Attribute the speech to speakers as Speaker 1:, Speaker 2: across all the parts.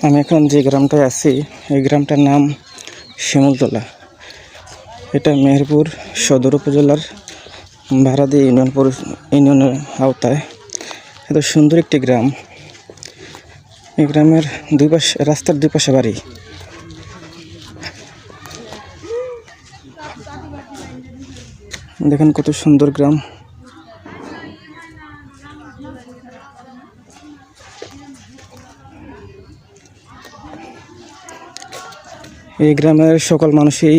Speaker 1: আমি এখন যে গ্রামটায় আছি এই গ্রামটার নাম শিমুলতলা। এটা মেহেরপুর সদর উপজেলার ভাড়াদি ইউনিয়নের আওতায়। এত সুন্দর একটি গ্রাম। এই গ্রামের রাস্তার দুই পাশে বাড়ি। দেখেন কত সুন্দর গ্রাম। এই গ্রামের সকল মানুষই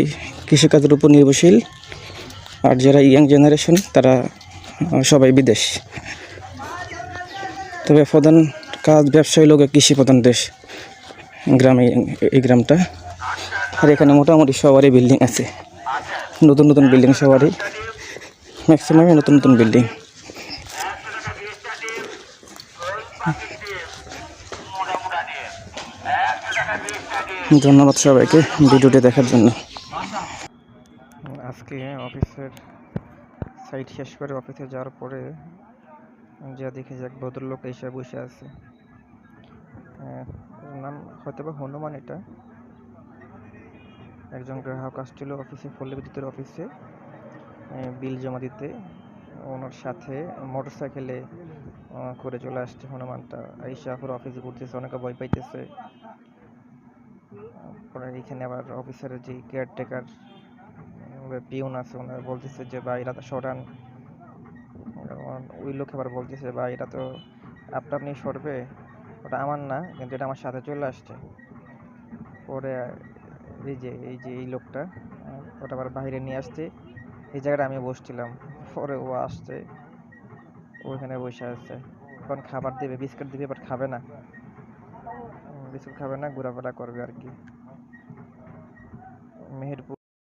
Speaker 1: কৃষিকাজের উপর নির্ভরশীল, আর যারা ইয়াং জেনারেশন তারা সবাই বিদেশ। তবে প্রধান কাজ ব্যবসা হইল কৃষি প্রধান দেশ গ্রামে এই গ্রামটা। আর এখানে মোটামুটি সবারই বিল্ডিং আছে, নতুন নতুন বিল্ডিং, সবারই ম্যাক্সিমামই নতুন নতুন বিল্ডিং। ধন্যবাদ সবাইকে ভিডিওটি দেখার জন্য। আজকে অফিসের সাইট শেষ করে অফিসে যাওয়ার পরে যা দেখে যে এক ভদ্রলোক এসে বসে আছে। নাম হয়তো বা হনুমান। এটা একজন গ্রাহক আসছিল অফিসে, পল্লী বিদ্যুতের অফিসে বিল জমা দিতে। ওনার সাথে মোটরসাইকেলে করে চলে আসছে হনুমানটা। এসে পুরো অফিসে ঘুরতেছে, অনেকে ভয় পাইতেছে। পরে এখানে আবার অফিসের যে কেয়ারটেকার পিউন আছে, ওনারা বলতেছে যে বা এরা তো সরান। ওই লোক আবার বলতেছে বা এটা তো আপনি সরবে, ওটা আমার না, কিন্তু এটা আমার সাথে চলে আসছে। পরে এই লোকটা ওটা আবার বাইরে নিয়ে আসছে। এই জায়গাটা আমি বসছিলাম, পরে ও আসছে, ওইখানে বসে আছে। এখন খাবার দেবে, বিস্কুট দিবে, বাট খাবে না, বিস্কুট খাবে না, ঘোরাফেরা করবে আর কি।